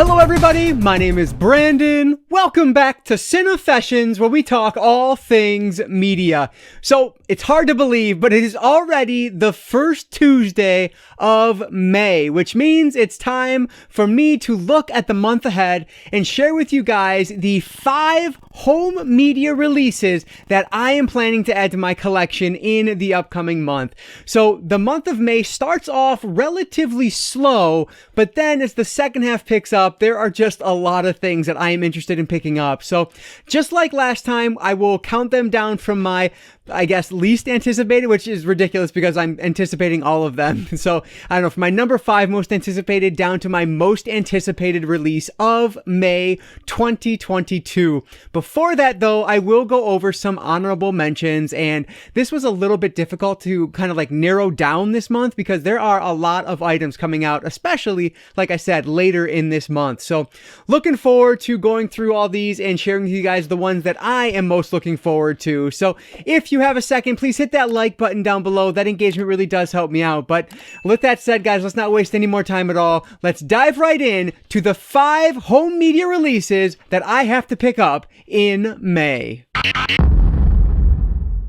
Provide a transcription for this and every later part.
Hello everybody, my name is Brandon. Welcome back to Cinefessions, where we talk all things media. So, it's hard to believe, but it is already the first Tuesday of May, which means it's time for me to look at the month ahead and share with you guys the 5 home media releases that I am planning to add to my collection in the upcoming month. So, the month of May starts off relatively slow, but then as the second half picks up, there are just a lot of things that I am interested in picking up. So just like last time, I will count them down from my, I guess, least anticipated, which is ridiculous because I'm anticipating all of them. So I don't know, from my number 5 most anticipated down to my most anticipated release of May 2022. Before that though, I will go over some honorable mentions, and this was a little bit difficult to kind of like narrow down this month because there are a lot of items coming out, especially, like I said, later in this month. So looking forward to going through all these and sharing with you guys the ones that I am most looking forward to. So if you have a second, please hit that like button down below. That engagement really does help me out. But with that said, guys, let's not waste any more time at all. Let's dive right in to the 5 home media releases that I have to pick up in May.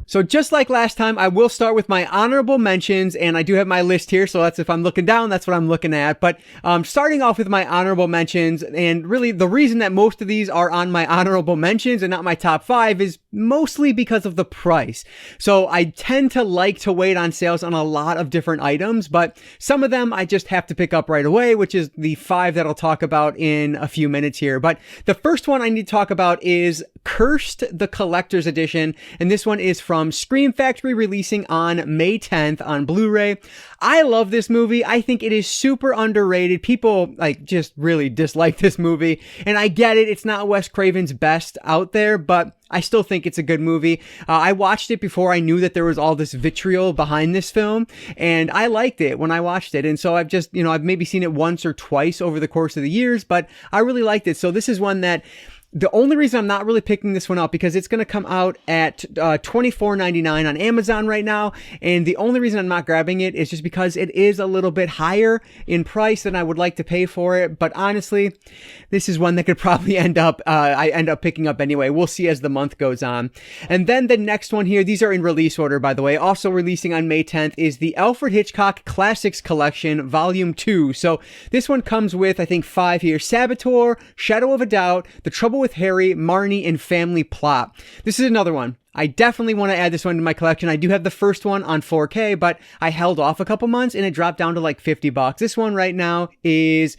So just like last time, I will start with my honorable mentions, and I do have my list here, so that's if I'm looking down, that's what I'm looking at. But starting off with my honorable mentions, and really the reason that most of these are on my honorable mentions and not my top 5 is mostly because of the price. So I tend to like to wait on sales on a lot of different items, but some of them I just have to pick up right away, which is the 5 that I'll talk about in a few minutes here. But the first one I need to talk about is Cursed, the Collector's Edition, and this one is from Scream Factory, releasing on May 10th on Blu-ray. I love this movie. I think it is super underrated. People like just really dislike this movie, and I get it. It's not Wes Craven's best out there, but I still think it's a good movie. I watched it before I knew that there was all this vitriol behind this film, and I liked it when I watched it. And so I've just, I've maybe seen it once or twice over the course of the years, but I really liked it. So this is one that the only reason I'm not really picking this one up because it's going to come out at $24.99 on Amazon right now, and the only reason I'm not grabbing it is just because it is a little bit higher in price than I would like to pay for it. But honestly, this is one that could probably I end up picking up anyway. We'll see as the month goes on. And then the next one here, these are in release order, by the way, also releasing on May 10th, is the Alfred Hitchcock Classics Collection Volume 2. So this one comes with, I think, 5 here: Saboteur, Shadow of a Doubt, The Trouble with Harry, Marnie, and Family Plot. This is another one. I definitely want to add this one to my collection. I do have the first one on 4K, but I held off a couple months and it dropped down to like $50. This one right now is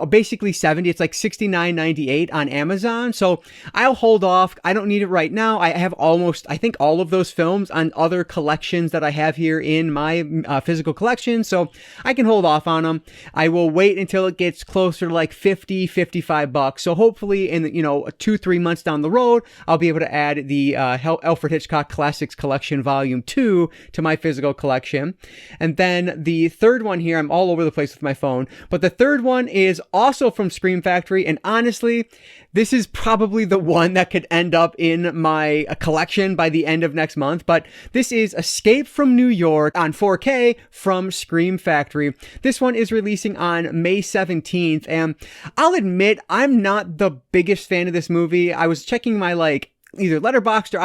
basically $70. It's like $69.98 on Amazon. So I'll hold off. I don't need it right now. I have I think all of those films on other collections that I have here in my physical collection. So I can hold off on them. I will wait until it gets closer to like $55. So hopefully in, 2-3 months down the road, I'll be able to add the Alfred Hitchcock Classics Collection Volume 2 to my physical collection. And then the third one here, I'm all over the place with my phone, but the third one is also from Scream Factory, and honestly, this is probably the one that could end up in my collection by the end of next month, but this is Escape from New York on 4K from Scream Factory. This one is releasing on May 17th, and I'll admit, I'm not the biggest fan of this movie. I was checking my either Letterboxd or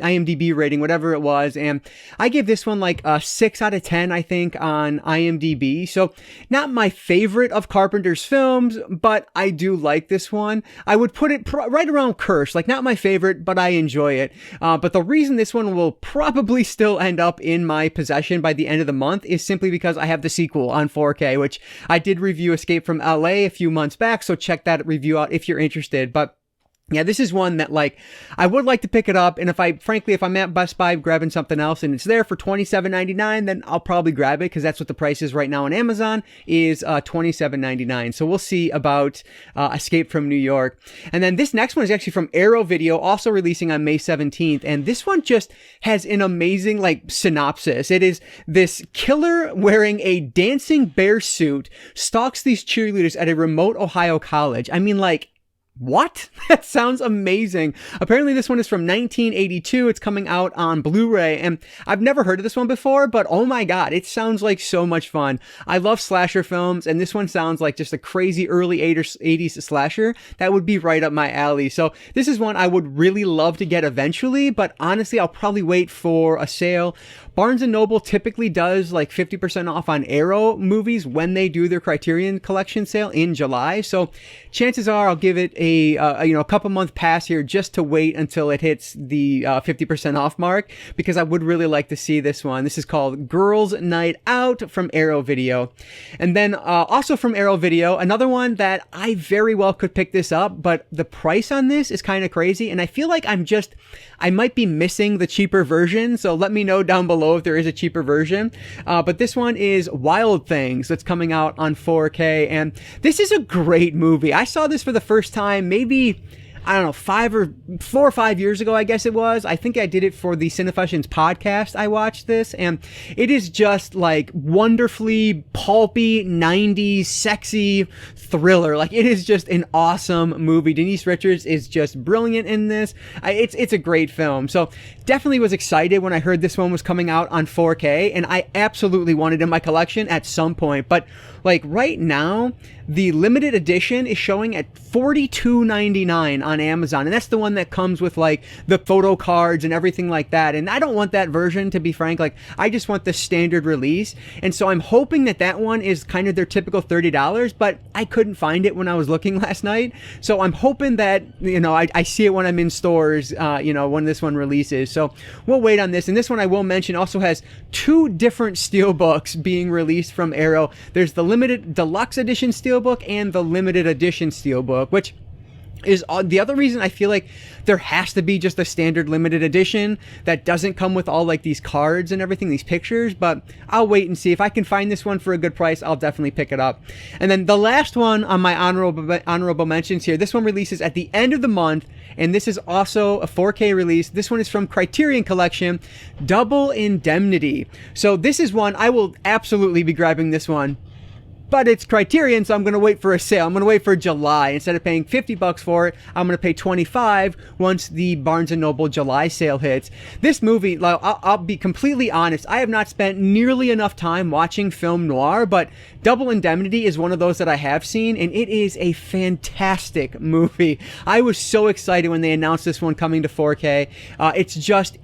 IMDb rating, whatever it was, and I give this one like a 6 out of 10, I think, on IMDb. So not my favorite of Carpenter's films, but I do like this one. I would put it right around Curse, like not my favorite, but I enjoy it. But the reason this one will probably still end up in my possession by the end of the month is simply because I have the sequel on 4K, which I did review Escape from LA a few months back, so check that review out if you're interested. But yeah, this is one that I would like to pick it up, and if I'm at Best Buy grabbing something else and it's there for $27.99, then I'll probably grab it because that's what the price is right now on Amazon, is $27.99. So we'll see about Escape from New York. And then this next one is actually from Arrow Video, also releasing on May 17th, and this one just has an amazing synopsis. It is this killer wearing a dancing bear suit stalks these cheerleaders at a remote Ohio college. I mean, What? That sounds amazing. Apparently this one is from 1982. It's coming out on Blu-ray, and I've never heard of this one before, but oh my god, it sounds like so much fun. I love slasher films, and this one sounds like just a crazy early 80s slasher that would be right up my alley. So this is one I would really love to get eventually, but honestly, I'll probably wait for a sale. Barnes & Noble typically does like 50% off on Arrow movies when they do their Criterion Collection sale in July. So chances are I'll give it a couple month pass here just to wait until it hits the 50% off mark, because I would really like to see this one. This is called Girls Night Out from Arrow Video. And then also from Arrow Video, another one that I very well could pick this up, but the price on this is kind of crazy, and I feel like I might be missing the cheaper version, so let me know down below if there is a cheaper version. But this one is Wild Things, that's coming out on 4K, and this is a great movie. I saw this for the first time maybe, I don't know, 4 or 5 years ago, I guess it was. I think I did it for the Cinefessions podcast. I watched this, and it is just like wonderfully pulpy, 90s, sexy thriller. Like, it is just an awesome movie. Denise Richards is just brilliant in this. It's a great film. So definitely was excited when I heard this one was coming out on 4K, and I absolutely wanted it in my collection at some point. But like right now, the limited edition is showing at $42.99 on Amazon, and that's the one that comes with like the photo cards and everything like that. And I don't want that version, to be frank. Like, I just want the standard release, and so I'm hoping that that one is kind of their typical $30, but I couldn't find it when I was looking last night. So I'm hoping that, I see it when I'm in stores, when this one releases. So we'll wait on this. And this one, I will mention, also has 2 different steelbooks being released from Arrow. There's the limited deluxe edition steelbook and the limited edition steelbook, which is the other reason I feel like there has to be just a standard limited edition that doesn't come with all like these cards and everything, these pictures. But I'll wait and see. If I can find this one for a good price, I'll definitely pick it up. And then the last one on my honorable mentions here, this one releases at the end of the month, and this is also a 4K release. This one is from Criterion Collection, Double Indemnity. So this is one I will absolutely be grabbing this one. But it's Criterion, so I'm going to wait for a sale. I'm going to wait for July. Instead of paying $50 for it, I'm going to pay $25 once the Barnes & Noble July sale hits. This movie, I'll be completely honest, I have not spent nearly enough time watching film noir, but Double Indemnity is one of those that I have seen, and it is a fantastic movie. I was so excited when they announced this one coming to 4K.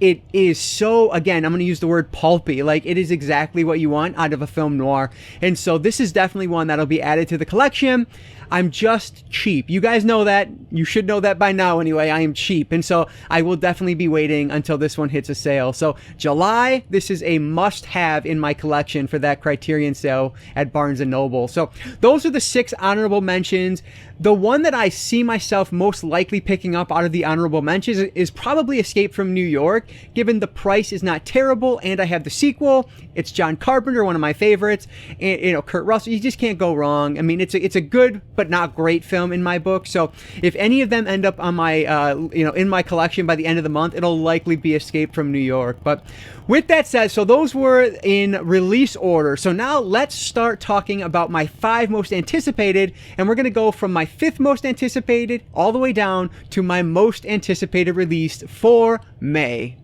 It is so, again, I'm going to use the word pulpy. Like, it is exactly what you want out of a film noir. And so this is definitely one that'll be added to the collection. I'm just cheap. You guys know that. You should know that by now anyway. I am cheap, and so I will definitely be waiting until this one hits a sale. So July, this is a must-have in my collection for that Criterion sale at Barnes & Noble. So those are the 6 honorable mentions. The one that I see myself most likely picking up out of the honorable mentions is probably Escape from New York, given the price is not terrible, and I have the sequel. It's John Carpenter, one of my favorites, and Kurt Russell. You just can't go wrong. I mean, it's a good but not great film in my book. So if any of them end up on my in my collection by the end of the month, it'll likely be Escape from New York. But with that said, so those were in release order. So now let's start talking about my 5 most anticipated, and we're going to go from my 5th most anticipated all the way down to my most anticipated release for May.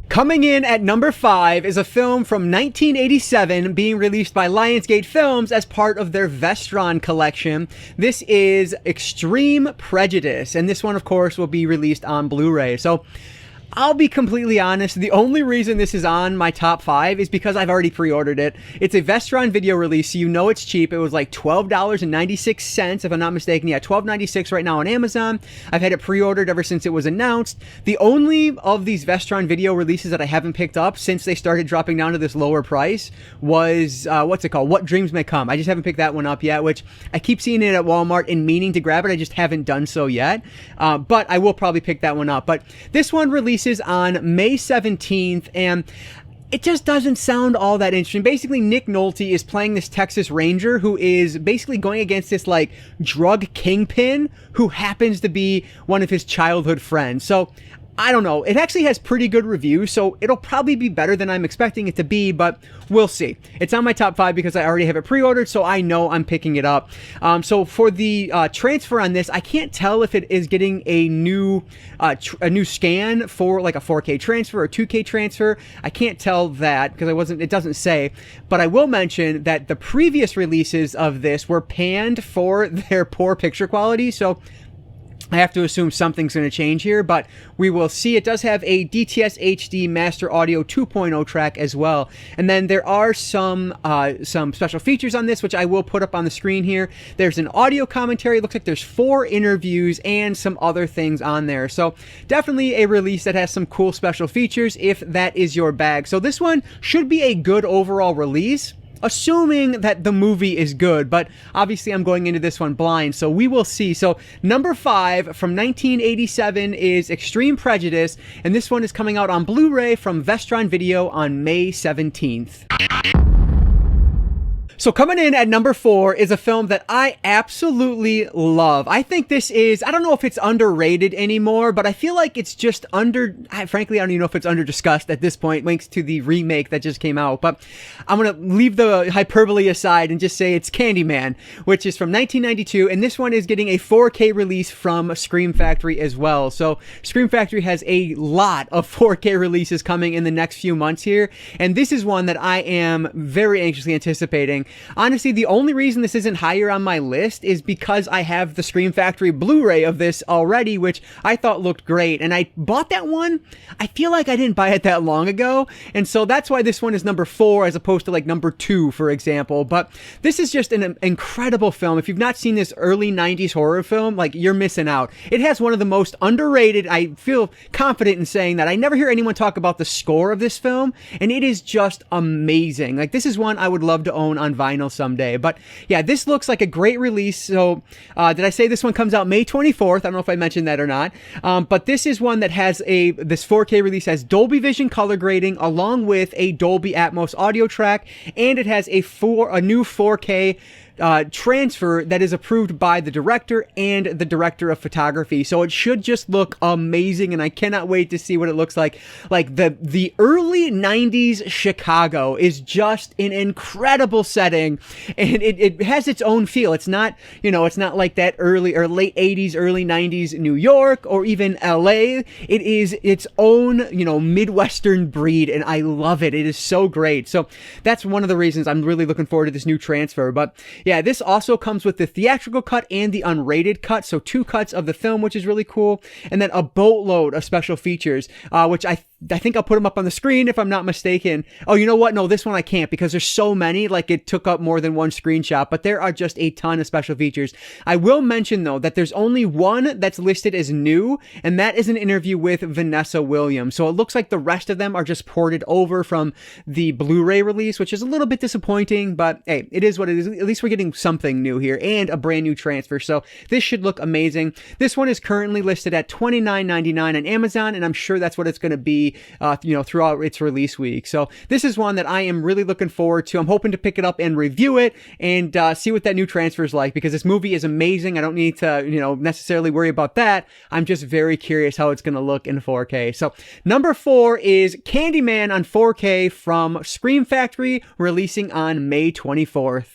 Coming in at number 5 is a film from 1987 being released by Lionsgate Films as part of their Vestron collection. This is Extreme Prejudice, and this one, of course, will be released on Blu-ray. So I'll be completely honest, the only reason this is on my top 5 is because I've already pre-ordered it. It's a Vestron video release, so you know it's cheap. It was like $12.96, if I'm not mistaken. Yeah, $12.96 right now on Amazon. I've had it pre-ordered ever since it was announced. The only of these Vestron video releases that I haven't picked up since they started dropping down to this lower price was, what's it called? What Dreams May Come. I just haven't picked that one up yet, which I keep seeing it at Walmart and meaning to grab it. I just haven't done so yet, but I will probably pick that one up. But this one releases on May 17th, and it just doesn't sound all that interesting. Basically, Nick Nolte is playing this Texas Ranger who is basically going against this like drug kingpin who happens to be one of his childhood friends. So I don't know. It actually has pretty good reviews, so it'll probably be better than I'm expecting it to be, but we'll see. It's on my top 5 because I already have it pre-ordered, so I know I'm picking it up. So for the transfer on this, I can't tell if it is getting a new scan for like a 4K transfer or 2K transfer. I can't tell that because it doesn't say, but I will mention that the previous releases of this were panned for their poor picture quality, so I have to assume something's going to change here, but we will see. It does have a DTS HD Master Audio 2.0 track as well. And then there are some special features on this, which I will put up on the screen here. There's an audio commentary. It looks like there's 4 interviews and some other things on there. So definitely a release that has some cool special features if that is your bag. So this one should be a good overall release, assuming that the movie is good, but obviously I'm going into this one blind, so we will see. So number 5 from 1987 is Extreme Prejudice, and this one is coming out on Blu-ray from Vestron Video on May 17th. So coming in at number 4 is a film that I absolutely love. I think this is, I don't know if it's underrated anymore, but I feel like it's just frankly, I don't even know if it's under-discussed at this point, thanks to the remake that just came out. But I'm going to leave the hyperbole aside and just say it's Candyman, which is from 1992, and this one is getting a 4K release from Scream Factory as well. So Scream Factory has a lot of 4K releases coming in the next few months here, and this is one that I am very anxiously anticipating. Honestly, the only reason this isn't higher on my list is because I have the Scream Factory Blu-ray of this already, which I thought looked great. And I bought that one. I feel like I didn't buy it that long ago. And so that's why this one is number 4 as opposed to like number 2, for example. But this is just an incredible film. If you've not seen this early 90s horror film, like, you're missing out. It has one of the most underrated, I feel confident in saying that. I never hear anyone talk about the score of this film, and it is just amazing. Like, this is one I would love to own on vinyl someday. But yeah, this looks like a great release. So did I say this one comes out May 24th? I don't know if I mentioned that or not. But this is one that has this 4K release has Dolby Vision color grading along with a Dolby Atmos audio track, and it has a new 4K transfer that is approved by the director and the director of photography. So it should just look amazing, and I cannot wait to see what it looks like. Like, the early 90s Chicago is just an incredible setting, and it has its own feel. It's not, it's not like that early or late 80s, early 90s New York or even LA. It is its own, Midwestern breed, and I love it. It is so great. So that's one of the reasons I'm really looking forward to this new transfer. But yeah, this also comes with the theatrical cut and the unrated cut, so 2 cuts of the film, which is really cool, and then a boatload of special features, which I think I'll put them up on the screen if I'm not mistaken. Oh, you know what? No, this one I can't because there's so many, like it took up more than one screenshot, but there are just a ton of special features. I will mention though that there's only one that's listed as new, and that is an interview with Vanessa Williams. So it looks like the rest of them are just ported over from the Blu-ray release, which is a little bit disappointing, but hey, it is what it is. At least we're getting something new here and a brand new transfer. So this should look amazing. This one is currently listed at $29.99 on Amazon, and I'm sure that's what it's going to be throughout its release week. So this is one that I am really looking forward to. I'm hoping to pick it up and review it and see what that new transfer is like, because this movie is amazing. I don't need to, necessarily worry about that. I'm just very curious how it's going to look in 4K. So number 4 is Candyman on 4K from Scream Factory, releasing on May 24th.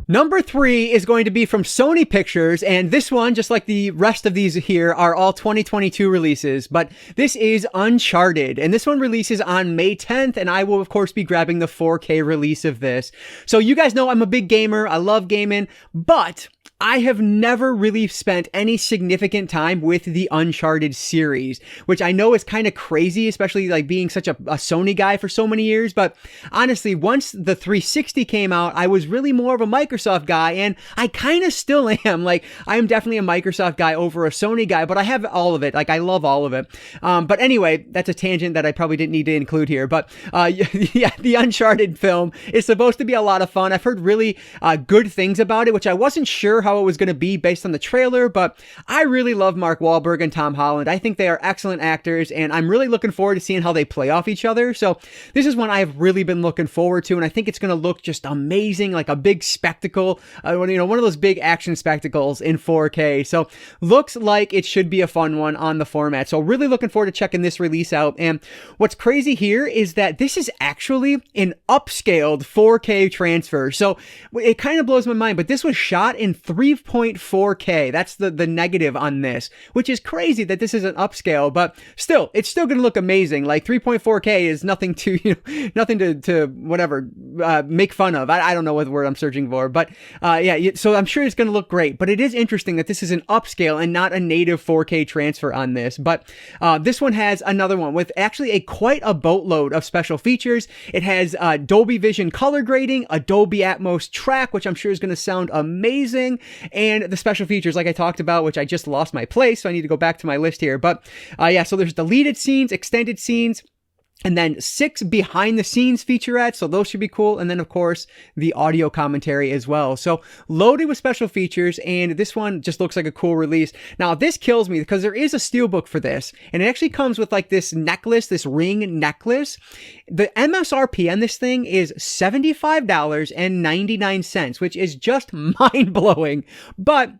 Number 3 is going to be from Sony Pictures, and this one, just like the rest of these here, are all 2022 releases, but this is Uncharted, and this one releases on May 10th, and I will, of course, be grabbing the 4K release of this. So you guys know I'm a big gamer, I love gaming, but I have never really spent any significant time with the Uncharted series, which I know is kind of crazy, especially like being such a Sony guy for so many years. But honestly, once the 360 came out, I was really more of a Microsoft guy, and I kind of still am. Like, I am definitely a Microsoft guy over a Sony guy, but I have all of it. Like, I love all of it. But anyway, that's a tangent that I probably didn't need to include here. But yeah, the Uncharted film is supposed to be a lot of fun. I've heard really good things about it, which I wasn't sure how it was going to be based on the trailer, but I really love Mark Wahlberg and Tom Holland. I think they are excellent actors, and I'm really looking forward to seeing how they play off each other. So this is one I've really been looking forward to, and I think it's going to look just amazing, like a big spectacle, one of those big action spectacles in 4K. So looks like it should be a fun one on the format. So really looking forward to checking this release out. And what's crazy here is that this is actually an upscaled 4K transfer. So it kind of blows my mind, but this was shot in 3.4K. That's the negative on this, which is crazy that this is an upscale, but still, it's still going to look amazing. Like 3.4K is nothing to, nothing to whatever, make fun of. I don't know what word I'm searching for, but yeah, so I'm sure it's going to look great, but it is interesting that this is an upscale and not a native 4K transfer on this. But this one has another one with actually quite a boatload of special features. It has Dolby Vision color grading, a Dolby Atmos track, which I'm sure is going to sound amazing, and the special features like I talked about, which I just lost my place, so I need to go back to my list here. But yeah, so there's deleted scenes, extended scenes, and then 6 behind the scenes featurettes, so those should be cool. And then of course the audio commentary as well. So loaded with special features, and this one just looks like a cool release. Now this kills me because there is a steelbook for this, and it actually comes with like this necklace, this ring necklace. The MSRP on this thing is $75.99, which is just mind-blowing, but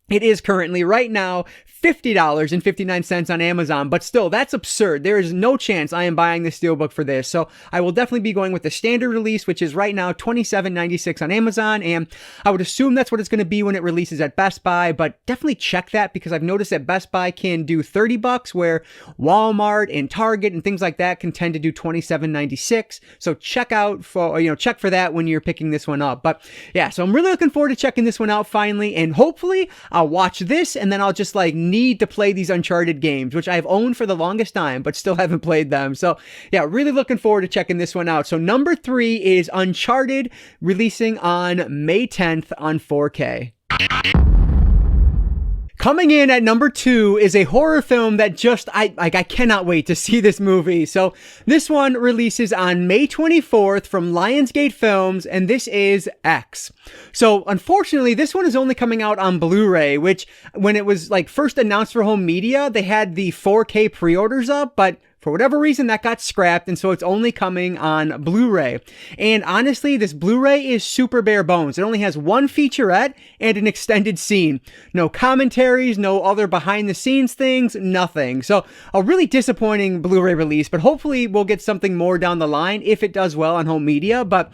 it is currently right now $50.59 on Amazon, but still, that's absurd. There is no chance I am buying this steelbook for this. So I will definitely be going with the standard release, which is right now $27.96 on Amazon, and I would assume that's what it's going to be when it releases at Best Buy, but definitely check that because I've noticed that Best Buy can do $30, where Walmart and Target and things like that can tend to do $27.96. So check out for, check for that when you're picking this one up. But yeah, so I'm really looking forward to checking this one out finally, and hopefully I'll watch this and then I'll just like need to play these Uncharted games, which I've owned for the longest time, but still haven't played them. So yeah, really looking forward to checking this one out. So number 3 is Uncharted, releasing on May 10th on 4K. Coming in at number 2 is a horror film that just, I cannot wait to see this movie. So this one releases on May 24th from Lionsgate Films, and this is X. So unfortunately, this one is only coming out on Blu-ray, which when it was like first announced for home media, they had the 4K pre-orders up, but for whatever reason, that got scrapped, and so it's only coming on Blu-ray. And honestly, this Blu-ray is super bare bones. It only has one featurette and an extended scene. No commentaries, no other behind-the-scenes things, nothing. So a really disappointing Blu-ray release, but hopefully we'll get something more down the line if it does well on home media. But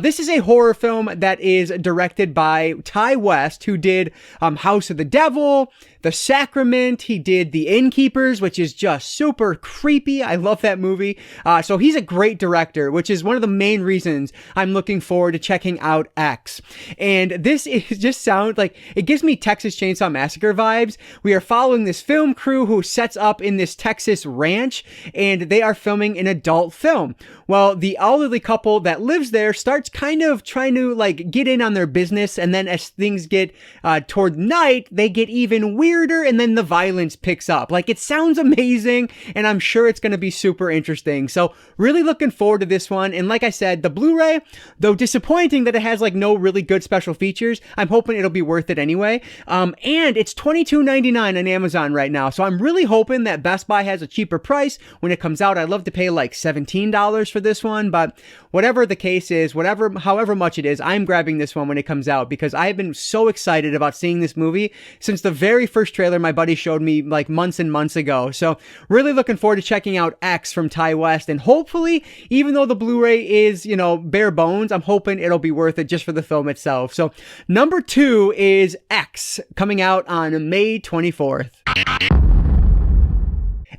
this is a horror film that is directed by Ty West, who did House of the Devil, The Sacrament. He did The Innkeepers, which is just super creepy. I love that movie. So he's a great director, which is one of the main reasons I'm looking forward to checking out X. And this is just sounds like, it gives me Texas Chainsaw Massacre vibes. We are following this film crew who sets up in this Texas ranch, and they are filming an adult film. Well, the elderly couple that lives there starts kind of trying to like get in on their business, and then as things get toward night, they get even weirder, and then the violence picks up. Like, it sounds amazing, and I'm sure it's going to be super interesting. So really looking forward to this one. And like I said, the Blu-ray, though disappointing that it has like no really good special features, I'm hoping it'll be worth it anyway. And it's $22.99 on Amazon right now. So I'm really hoping that Best Buy has a cheaper price when it comes out. I'd love to pay like $17 for this one, but whatever the case is, however much it is, I'm grabbing this one when it comes out because I've been so excited about seeing this movie since the very first trailer my buddy showed me like months and months ago. So really looking forward to checking out X from Ty West, and hopefully, even though the Blu-ray is, bare bones, I'm hoping it'll be worth it just for the film itself. So number 2 is X, coming out on May 24th.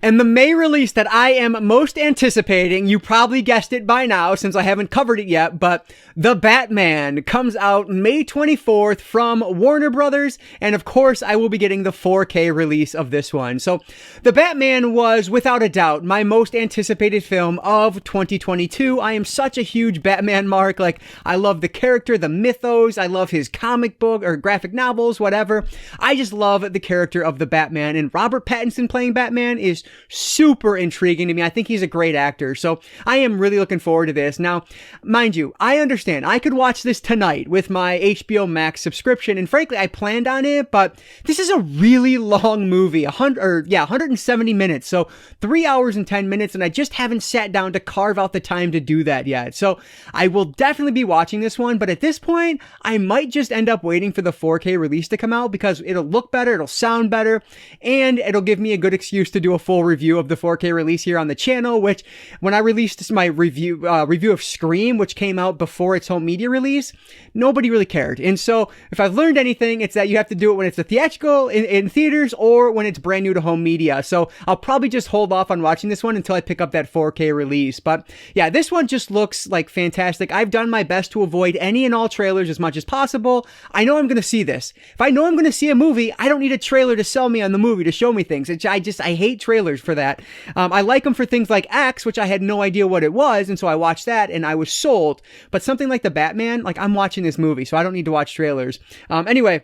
And the May release that I am most anticipating, you probably guessed it by now since I haven't covered it yet, but The Batman comes out May 24th from Warner Brothers, and of course I will be getting the 4K release of this one. So The Batman was without a doubt my most anticipated film of 2022. I am such a huge Batman mark. Like, I love the character, the mythos, I love his comic book or graphic novels, whatever. I just love the character of the Batman, and Robert Pattinson playing Batman is super intriguing to me. I think he's a great actor. So I am really looking forward to this. Now, mind you, I understand I could watch this tonight with my HBO Max subscription. And frankly, I planned on it, but this is a really long movie, 170 minutes. So 3 hours and 10 minutes. And I just haven't sat down to carve out the time to do that yet. So I will definitely be watching this one. But at this point, I might just end up waiting for the 4K release to come out because it'll look better, it'll sound better, and it'll give me a good excuse to do a full review of the 4K release here on the channel, which when I released my review of Scream, which came out before its home media release, nobody really cared. And so if I've learned anything, it's that you have to do it when it's a theatrical in theaters or when it's brand new to home media. So I'll probably just hold off on watching this one until I pick up that 4K release. But yeah, this one just looks like fantastic. I've done my best to avoid any and all trailers as much as possible. I know I'm going to see this. If I know I'm going to see a movie, I don't need a trailer to sell me on the movie, to show me things. I hate trailers for that. I like them for things like X, which I had no idea what it was, and so I watched that and I was sold. But something like the Batman, like I'm watching this movie, so I don't need to watch trailers. Anyway,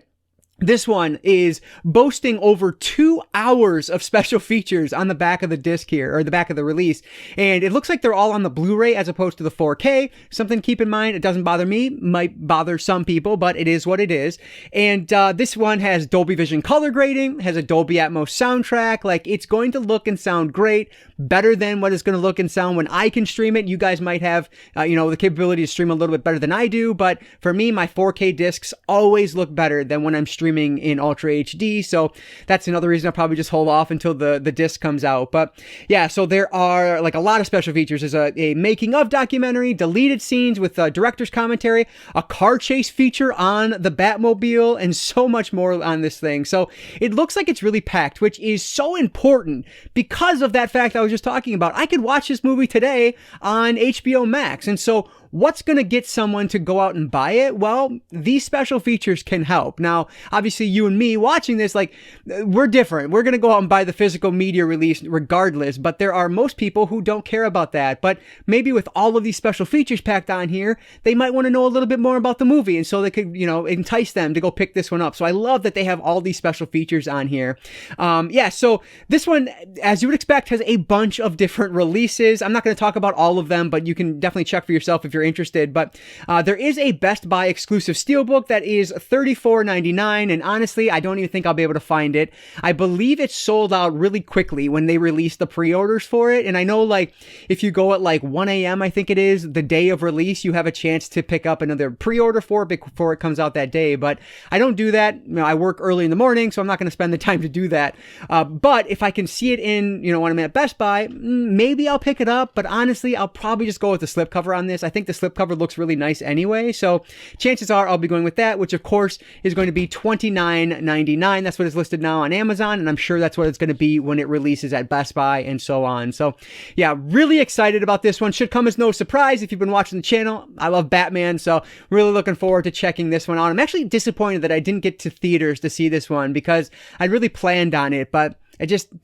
this one is boasting over 2 hours of special features on the back of the disc here, or the back of the release. And it looks like they're all on the Blu-ray as opposed to the 4K. Something to keep in mind, it doesn't bother me, might bother some people, but it is what it is. And this one has Dolby Vision color grading, has a Dolby Atmos soundtrack. Like, it's going to look and sound great, better than what it's going to look and sound when I can stream it. You guys might have, the capability to stream a little bit better than I do, but for me, my 4K discs always look better than when I'm streaming in Ultra HD. So that's another reason I'll probably just hold off until the disc comes out. But yeah, so there are like a lot of special features. There's a making of documentary, deleted scenes with director's commentary, a car chase feature on the Batmobile, and so much more on this thing. So it looks like it's really packed, which is so important because of that fact I was just talking about. I could watch this movie today on HBO Max. And so what's going to get someone to go out and buy it? Well, these special features can help. Now, obviously, you and me watching this, like, we're different. We're going to go out and buy the physical media release regardless, but there are most people who don't care about that. But maybe with all of these special features packed on here, they might want to know a little bit more about the movie, and so they could, entice them to go pick this one up. So I love that they have all these special features on here. So this one, as you would expect, has a bunch of different releases. I'm not going to talk about all of them, but you can definitely check for yourself if you're interested. But there is a Best Buy exclusive steelbook that is $34.99, and honestly, I don't even think I'll be able to find it. I believe it sold out really quickly when they released the pre-orders for it, and I know, like, if you go at like 1 a.m., I think it is, the day of release, you have a chance to pick up another pre-order for it before it comes out that day. But I don't do that. I work early in the morning, so I'm not going to spend the time to do that. But if I can see it in, when I'm at Best Buy, maybe I'll pick it up. But honestly, I'll probably just go with the slipcover on this. I think the slipcover looks really nice anyway, so chances are I'll be going with that, which of course is going to be $29.99. That's what is listed now on Amazon, and I'm sure that's what it's going to be when it releases at Best Buy and so on. So yeah, really excited about this one. Should come as no surprise if you've been watching the channel. I love Batman, so really looking forward to checking this one out. I'm actually disappointed that I didn't get to theaters to see this one because I'd really planned on it, but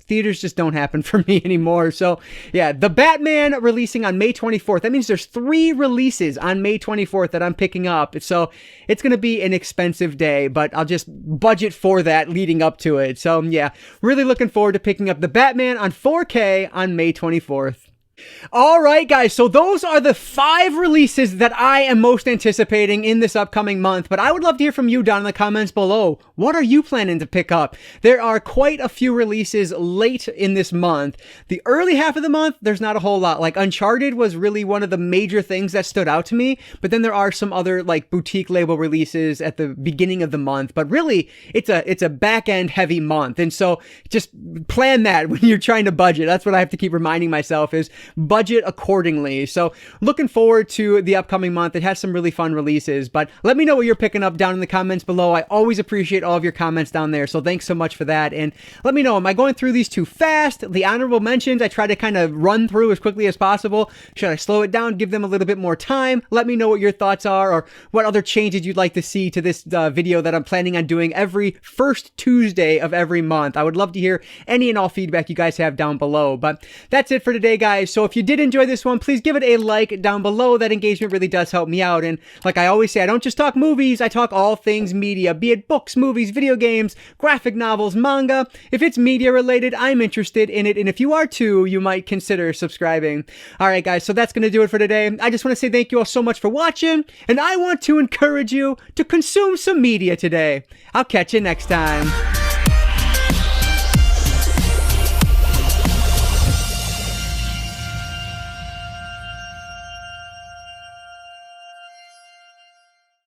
theaters just don't happen for me anymore. So yeah, the Batman releasing on May 24th. That means there's 3 releases on May 24th that I'm picking up. So it's going to be an expensive day, but I'll just budget for that leading up to it. So yeah, really looking forward to picking up the Batman on 4K on May 24th. All right, guys, so those are the 5 releases that I am most anticipating in this upcoming month, but I would love to hear from you down in the comments below. What are you planning to pick up? There are quite a few releases late in this month. The early half of the month, there's not a whole lot. Like Uncharted was really one of the major things that stood out to me, but then there are some other like boutique label releases at the beginning of the month, but really it's a back-end heavy month, and so just plan that when you're trying to budget. That's what I have to keep reminding myself is budget accordingly. So looking forward to the upcoming month. It has some really fun releases, but let me know what you're picking up down in the comments below. I always appreciate all of your comments down there, so thanks so much for that. And let me know, am I going through these too fast? The honorable mentions, I try to kind of run through as quickly as possible. Should I slow it down, give them a little bit more time? Let me know what your thoughts are, or what other changes you'd like to see to this video that I'm planning on doing every first Tuesday of every month. I would love to hear any and all feedback you guys have down below. But that's it for today, guys. So So if you did enjoy this one, please give it a like down below. That engagement really does help me out. And like I always say, I don't just talk movies, I talk all things media, be it books, movies, video games, graphic novels, manga. If it's media related, I'm interested in it. And if you are too, you might consider subscribing. All right, guys, so that's going to do it for today. I just want to say thank you all so much for watching, and I want to encourage you to consume some media today. I'll catch you next time.